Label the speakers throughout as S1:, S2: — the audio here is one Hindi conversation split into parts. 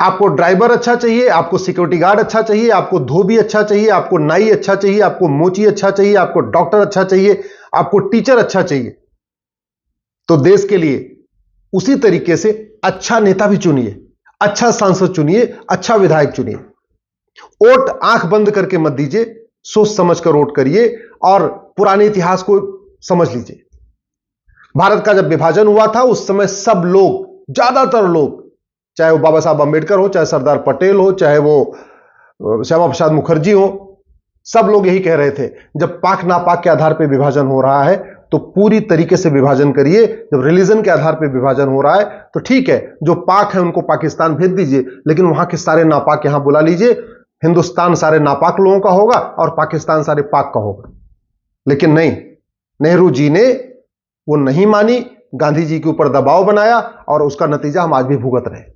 S1: आपको ड्राइवर अच्छा चाहिए, आपको सिक्योरिटी गार्ड अच्छा चाहिए, आपको धोबी अच्छा चाहिए, आपको नाई अच्छा चाहिए, आपको मोची अच्छा चाहिए, आपको डॉक्टर अच्छा चाहिए, आपको टीचर अच्छा चाहिए, तो देश के लिए उसी तरीके से अच्छा नेता भी चुनिए, अच्छा सांसद चुनिए, अच्छा विधायक चुनिए। वोट आंख बंद करके मत दीजिए, सोच समझ कर वोट करिए और पुराने इतिहास को समझ लीजिए। भारत का जब विभाजन हुआ था उस समय सब लोग, ज्यादातर लोग, चाहे वो बाबा साहब अंबेडकर हो, चाहे सरदार पटेल हो, चाहे वो श्यामा प्रसाद मुखर्जी हो, सब लोग यही कह रहे थे जब पाक नापाक के आधार पर विभाजन हो रहा है तो पूरी तरीके से विभाजन करिए। जब रिलीजन के आधार पर विभाजन हो रहा है तो ठीक है, जो पाक है उनको पाकिस्तान भेज दीजिए, लेकिन वहां के सारे नापाक यहां बुला लीजिए। हिंदुस्तान सारे नापाक लोगों का होगा और पाकिस्तान सारे पाक का होगा। लेकिन नहीं, नेहरू जी ने वो नहीं मानी, गांधी जी के ऊपर दबाव बनाया और उसका नतीजा हम आज भी भुगत रहे हैं।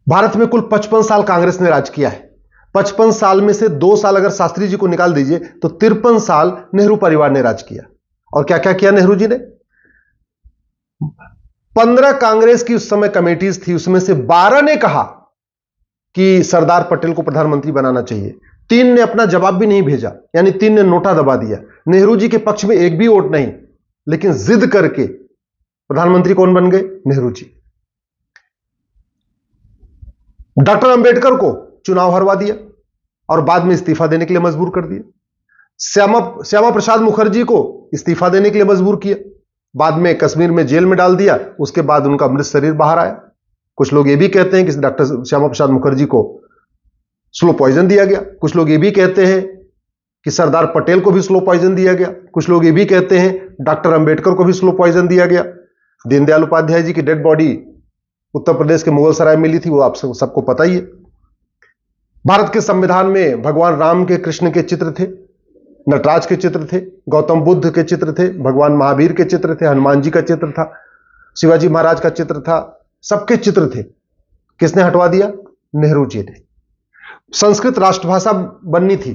S1: भारत में कुल 55 साल कांग्रेस ने राज किया है। 55 साल में से 2 साल अगर शास्त्री जी को निकाल दीजिए तो 53 साल नेहरू परिवार ने राज किया। और क्या क्या किया नेहरू जी ने? 15 कांग्रेस की उस समय कमेटीज थी, उसमें से 12 ने कहा कि सरदार पटेल को प्रधानमंत्री बनाना चाहिए। 3 ने अपना जवाब भी नहीं भेजा, यानी 3 ने नोटा दबा दिया। नेहरू जी के पक्ष में एक भी वोट नहीं, लेकिन जिद करके प्रधानमंत्री कौन बन गए? नेहरू जी। डॉक्टर अंबेडकर को चुनाव हरवा दिया और बाद में इस्तीफा देने के लिए मजबूर कर दिया। श्यामा प्रसाद मुखर्जी को इस्तीफा देने के लिए मजबूर किया, बाद में कश्मीर में जेल में डाल दिया, उसके बाद उनका मृत शरीर बाहर आया। कुछ लोग ये भी कहते हैं कि डॉक्टर श्यामा प्रसाद मुखर्जी को स्लो पॉइजन दिया गया, कुछ लोग ये भी कहते हैं कि सरदार पटेल को भी स्लो पॉइजन दिया गया, कुछ लोग ये भी कहते हैं डॉक्टर अंबेडकर को भी स्लो पॉइजन दिया गया। दीनदयाल उपाध्याय जी की डेड बॉडी उत्तर प्रदेश के मुगल सराय में मिली थी, वो आप सबको पता ही है। भारत के संविधान में भगवान राम के, कृष्ण के चित्र थे, नटराज के चित्र थे, गौतम बुद्ध के चित्र थे, भगवान महावीर के चित्र थे, हनुमान जी का चित्र था, शिवाजी महाराज का चित्र था, सबके चित्र थे। किसने हटवा दिया? नेहरू जी ने। संस्कृत राष्ट्रभाषा बननी थी,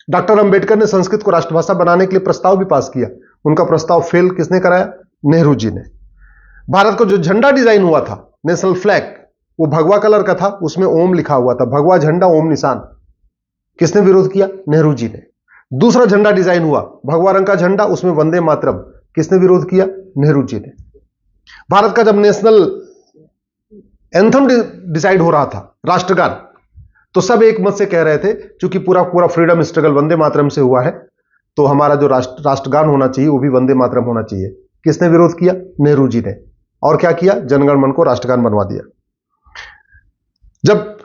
S1: डॉक्टर अंबेडकर ने संस्कृत को राष्ट्रभाषा बनाने के लिए प्रस्ताव भी पास किया, उनका प्रस्ताव फेल किसने कराया? नेहरू जी ने। भारत को जो झंडा डिजाइन हुआ था, नेशनल फ्लैग, वो भगवा कलर का था, उसमें ओम लिखा हुआ था, भगवा झंडा ओम निशान। किसने विरोध किया? नेहरू जी ने। दूसरा झंडा डिजाइन हुआ भगवा रंग का झंडा, उसमें वंदे मातरम, किसने विरोध किया? नेहरू जी ने। भारत का जब नेशनल एंथम डिसाइड हो रहा था, राष्ट्रगान, तो सब एक मत से कह रहे थे क्योंकि पूरा पूरा फ्रीडम स्ट्रगल वंदे मातरम से हुआ है, तो हमारा जो राष्ट्रगान होना चाहिए वो भी वंदे मातरम होना चाहिए। किसने विरोध किया? नेहरू जी ने। और क्या किया? जनगण मन को राष्ट्रगान बनवा दिया। जब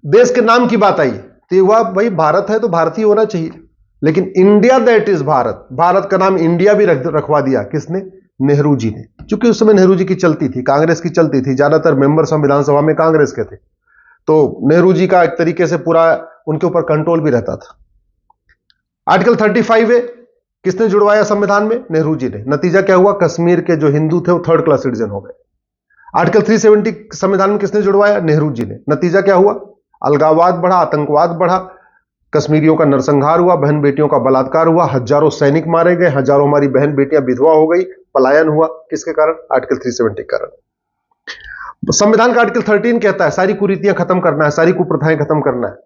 S1: देश के नाम की बात आई तो ये हुआ भाई भारत है तो भारतीय होना चाहिए, लेकिन India that is Bharat, Bharat का नाम इंडिया भी रखवा दिया। किसने? नेहरू जी ने। क्योंकि उस समय नेहरू जी की चलती थी, कांग्रेस की चलती थी, ज्यादातर मेंबर संविधान सभा में कांग्रेस के थे, तो नेहरू जी का एक तरीके से पूरा उनके ऊपर कंट्रोल भी रहता था। आर्टिकल 35 है, किसने जुड़वाया संविधान में? नेहरू जी ने। नतीजा क्या हुआ? कश्मीर के जो हिंदू थे वो 3rd क्लास सिटीजन हो गए। आर्टिकल 370 संविधान में किसने जुड़वाया? नेहरू जी ने। नतीजा क्या हुआ? अलगाववाद बढ़ा, आतंकवाद बढ़ा, कश्मीरियों का नरसंहार हुआ, बहन बेटियों का बलात्कार हुआ, हजारों सैनिक मारे गए, हजारों हमारी बहन बेटियां विधवा हो गई, पलायन हुआ। किसके कारण? आर्टिकल 370 के कारण। संविधान का आर्टिकल 13 कहता है सारी कुरीतियां खत्म करना है, सारी कुप्रथाएं खत्म करना है।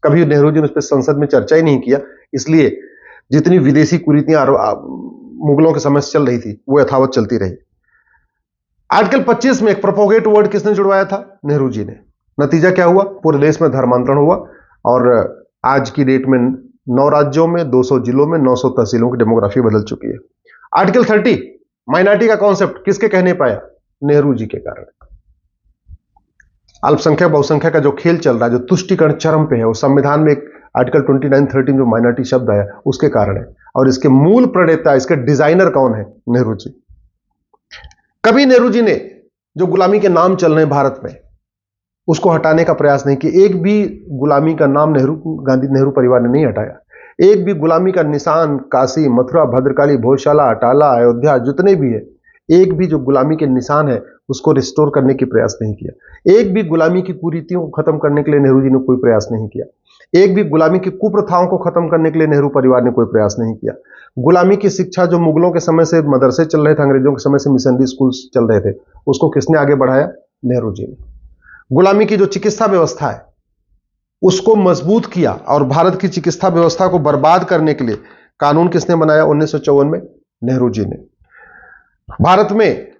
S1: कभी नेहरू जी ने उस पर संसद में चर्चा ही नहीं किया, इसलिए जितनी विदेशी कुरीतियां मुगलों के समय से चल रही थी वो यथावत चलती रही। आर्टिकल 25 में एक प्रोपोगेट वर्ड किसने जुड़वाया था? नेहरू जी ने। नतीजा क्या हुआ? पूरे देश में धर्मांतरण हुआ और आज की डेट में 9 राज्यों में, 200 जिलों में, 900 तहसीलों की डेमोग्राफी बदल चुकी है। आर्टिकल 30 माइनॉरिटी का कॉन्सेप्ट किसके कहने पाया? नेहरू जी के कारण। अल्पसंख्यक बहुसंख्यक का जो खेल चल रहा है, जो तुष्टिकरण चरम पे है, वो संविधान में एक आर्टिकल 29-13 जो माइनॉरिटी शब्द आया उसके कारण है। और इसके मूल प्रणेता, इसके डिजाइनर कौन है? नेहरू जी। कभी नेहरू जी ने जो गुलामी के नाम चल रहे हैं भारत में उसको हटाने का प्रयास नहीं किया। एक भी गुलामी का नाम नेहरू परिवार ने नहीं हटाया। एक भी गुलामी का निशान काशी, मथुरा, भद्रकाली, भोजशाला, अटाला, अयोध्या, जितने भी है, एक भी जो गुलामी के निशान है उसको रिस्टोर करने की प्रयास नहीं किया। एक भी गुलामी की कुरीतियों को खत्म करने के लिए नेहरू जी ने कोई प्रयास नहीं किया। एक भी गुलामी की कुप्रथाओं को खत्म करने के लिए नेहरू परिवार ने कोई प्रयास नहीं किया। गुलामी की शिक्षा जो मुगलों के समय से मदरसे चल रहे थे, अंग्रेजों के समय से मिशनरी स्कूल्स चल रहे थे, उसको किसने आगे बढ़ाया? नेहरू जी ने। गुलामी की जो चिकित्सा व्यवस्था है उसको मजबूत किया और भारत की चिकित्सा व्यवस्था को बर्बाद करने के लिए कानून किसने बनाया? 1954 में नेहरू जी ने। भारत में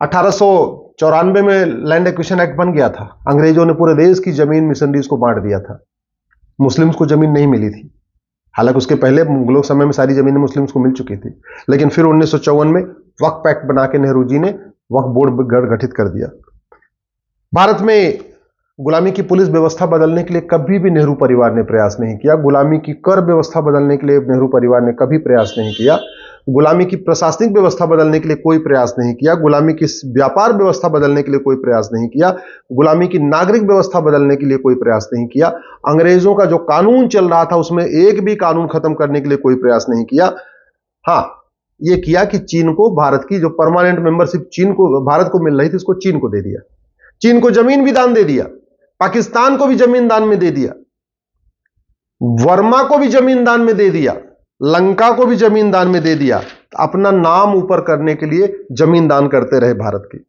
S1: 1894 में लैंड एक्विजिशन एक्ट बन गया था। अंग्रेजों ने पूरे देश की जमीन मिशनरीज को बांट दिया था। मुस्लिम्स को जमीन नहीं मिली थी, हालांकि उसके पहले मुगलों समय में सारी जमीनें मुस्लिम्स को मिल चुकी थी, लेकिन फिर 1954 में वक्फ एक्ट बना के नेहरू जी ने वक्फ बोर्ड गठित कर दिया। भारत में गुलामी की पुलिस व्यवस्था बदलने के लिए कभी भी नेहरू परिवार ने प्रयास नहीं किया। गुलामी की कर व्यवस्था बदलने के लिए नेहरू परिवार ने कभी प्रयास नहीं किया। गुलामी की प्रशासनिक व्यवस्था बदलने के लिए कोई प्रयास नहीं किया। गुलामी की व्यापार व्यवस्था बदलने के लिए कोई प्रयास नहीं किया। गुलामी की नागरिक व्यवस्था बदलने के लिए कोई प्रयास नहीं किया। अंग्रेजों का जो कानून चल रहा था उसमें एक भी कानून खत्म करने के लिए कोई प्रयास नहीं किया। हाँ, यह किया कि चीन को, भारत की जो परमानेंट मेंबरशिप चीन को, भारत को मिल रही थी, उसको चीन को दे दिया। चीन को जमीन भी दान दे दिया, पाकिस्तान को भी जमीन दान में दे दिया, वर्मा को भी जमीन दान में दे दिया, लंका को भी जमीन दान में दे दिया। अपना नाम ऊपर करने के लिए जमीन दान करते रहे भारत की।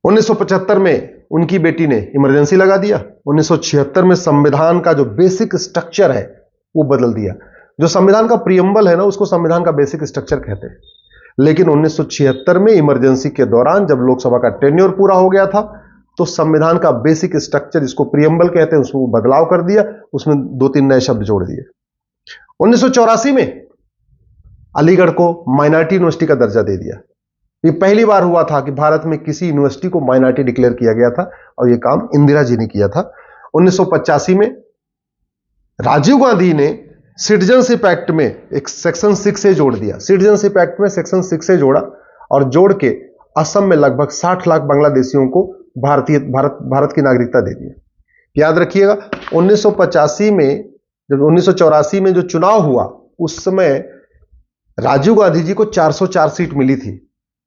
S1: 1975 में उनकी बेटी ने इमरजेंसी लगा दिया। 1976 में संविधान का जो बेसिक स्ट्रक्चर है वो बदल दिया। जो संविधान का प्रियम्बल है ना, उसको संविधान का बेसिक स्ट्रक्चर कहते हैं। लेकिन 1976 में इमरजेंसी के दौरान जब लोकसभा का टेन्योर पूरा हो गया था तो संविधान का बेसिक स्ट्रक्चर, जिसको प्रियम्बल कहते हैं, उसको बदलाव कर दिया, उसमें 2-3 नए शब्द जोड़ दिए। 1984 में अलीगढ़ को माइनॉरिटी यूनिवर्सिटी का दर्जा दे दिया। ये पहली बार हुआ था कि भारत में किसी यूनिवर्सिटी को माइनॉरिटी डिक्लेयर किया गया था और यह काम इंदिरा जी ने किया था। 1985 में राजीव गांधी ने सिटीजनशिप एक्ट में एक सेक्शन 6 से जोड़ दिया। सिटीजनशिप एक्ट में सेक्शन 6 से जोड़ा और जोड़ के असम में लगभग 60 लाख बांग्लादेशियों को भारत की नागरिकता दे दी। याद रखिएगा, 1985 में, जब 1984 में जो चुनाव हुआ उस समय राजीव गांधी जी को 404 सीट मिली थी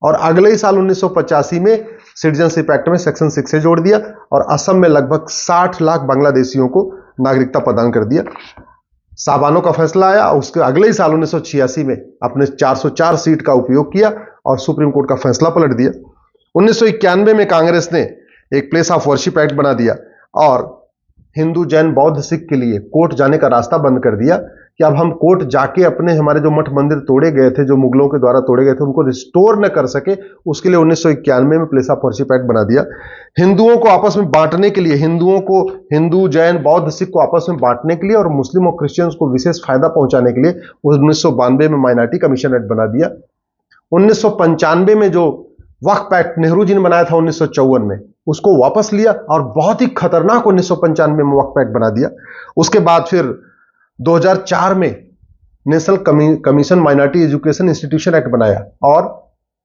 S1: और अगले ही साल 1985 में सिटीजनशिप एक्ट में सेक्शन 6 से जोड़ दिया और असम में लगभग 60 लाख बांग्लादेशियों को नागरिकता प्रदान कर दिया। साबानो का फैसला आया, उसके अगले ही साल 1986 में अपने 404 सीट का उपयोग किया और सुप्रीम कोर्ट का फैसला पलट दिया। 1991 में कांग्रेस ने एक प्लेस ऑफ वर्शिप एक्ट बना दिया और हिंदू, जैन, बौद्ध, सिख के लिए कोर्ट जाने का रास्ता बंद कर दिया कि अब हम कोर्ट जाके अपने, हमारे जो मठ मंदिर तोड़े गए थे, जो मुगलों के द्वारा तोड़े गए थे, उनको रिस्टोर न कर सके, उसके लिए 1991 में प्लेस ऑफ वर्शिप एक्ट बना दिया। हिंदुओं को आपस में बांटने के लिए, हिंदू, जैन, बौद्ध, सिख को आपस में बांटने के लिए और मुस्लिम और क्रिश्चियंस को विशेष फायदा पहुंचाने के लिए 1992 में माइनॉरिटी कमीशन एक्ट बना दिया। 1995 में जो वक्फ एक्ट नेहरू जी ने बनाया था 1954 में, उसको वापस लिया और बहुत ही खतरनाक 1995 में वक्फ एक्ट बना दिया। उसके बाद फिर 2004 में national commission minority education institution act बनाया और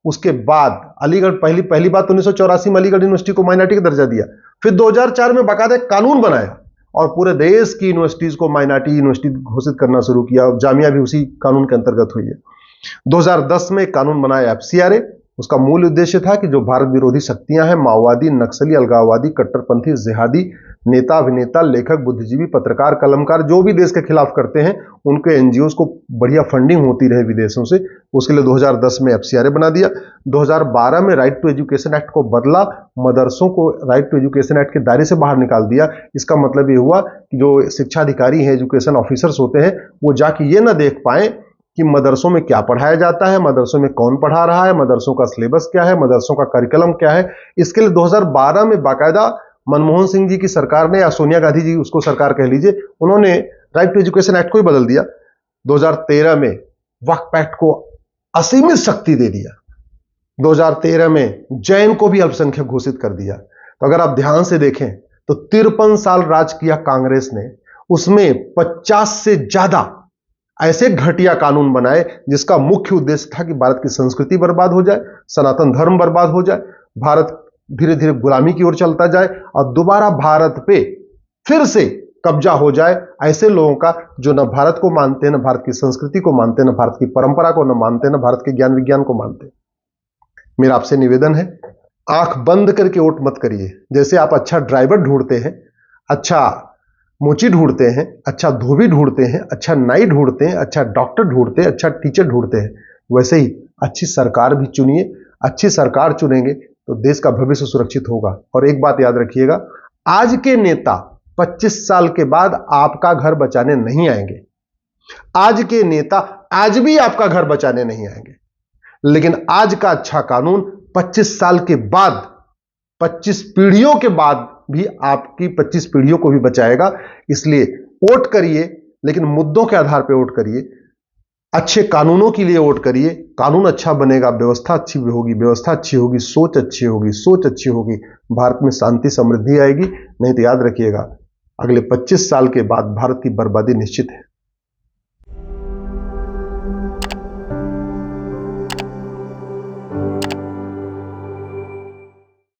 S1: उसके बाद अलीगढ़, पहली बात 1984 में अलीगढ़ यूनिवर्सिटी को माइनॉरिटी का दर्जा दिया। फिर 2004 में बाकायदा कानून बनाया और पूरे देश की यूनिवर्सिटीज को माइनॉरिटी यूनिवर्सिटी घोषित करना शुरू किया। जामिया भी उसी कानून के अंतर्गत हुई है। 2010 में कानून बनाया FCRA। उसका मूल उद्देश्य था कि जो भारत विरोधी शक्तियां हैं, माओवादी, नक्सली, अलगाववादी, कट्टरपंथी, जिहादी नेता, अभिनेता, लेखक, बुद्धिजीवी, पत्रकार, कलमकार, जो भी देश के खिलाफ करते हैं, उनके एनजीओ को बढ़िया फंडिंग होती रहे विदेशों से, उसके लिए 2010 में FCRA बना दिया। 2012 में राइट टू एजुकेशन एक्ट को बदला, मदरसों को राइट टू एजुकेशन एक्ट के दायरे से बाहर निकाल दिया। इसका मतलब ये हुआ कि जो शिक्षा अधिकारी हैं, एजुकेशन ऑफिसर्स होते हैं, वो जाके ये ना देख पाए कि मदरसों में क्या पढ़ाया जाता है, मदरसों में कौन पढ़ा रहा है, मदरसों का सिलेबस क्या है, मदरसों का करिकुलम क्या है। इसके लिए 2012 में बाकायदा मनमोहन सिंह जी की सरकार ने, या सोनिया गांधी जी उसको सरकार कह लीजिए, उन्होंने राइट टू एजुकेशन एक्ट को ही बदल दिया। 2013 में वक्फ एक्ट को असीमित शक्ति दे दिया। 2013 में जैन को भी अल्पसंख्यक घोषित कर दिया। तो अगर आप ध्यान से देखें तो 53 साल राज किया कांग्रेस ने, उसमें 50 से ज्यादा ऐसे घटिया कानून बनाए जिसका मुख्य उद्देश्य था कि भारत की संस्कृति बर्बाद हो जाए, सनातन धर्म बर्बाद हो जाए, भारत धीरे धीरे गुलामी की ओर चलता जाए और दोबारा भारत पे फिर से कब्जा हो जाए ऐसे लोगों का जो न भारत को मानते, न भारत की संस्कृति को मानते, न भारत की परंपरा को न मानते, न भारत के ज्ञान विज्ञान को मानते। मेरा आपसे निवेदन है, आंख बंद करके वोट मत करिए। जैसे आप अच्छा ड्राइवर ढूंढते हैं, अच्छा मोची ढूंढते हैं, अच्छा धोबी ढूंढते हैं, अच्छा नाई ढूंढते हैं, अच्छा डॉक्टर ढूंढते हैं, अच्छा टीचर ढूंढते हैं, वैसे ही अच्छी सरकार भी चुनिए। अच्छी सरकार चुनेंगे तो देश का भविष्य सुरक्षित होगा। और एक बात याद रखिएगा, आज के नेता 25 साल के बाद आपका घर बचाने नहीं आएंगे। आज के नेता आज भी आपका घर बचाने नहीं आएंगे, लेकिन आज का अच्छा कानून 25 साल के बाद, 25 पीढ़ियों के बाद भी आपकी 25 पीढ़ियों को भी बचाएगा। इसलिए वोट करिए, लेकिन मुद्दों के आधार पर वोट करिए, अच्छे कानूनों के लिए वोट करिए। कानून अच्छा बनेगा, व्यवस्था अच्छी होगी, व्यवस्था अच्छी होगी, सोच अच्छी होगी, सोच अच्छी होगी, भारत में शांति समृद्धि आएगी। नहीं तो याद रखिएगा, अगले 25 साल के बाद भारत की बर्बादी निश्चित है।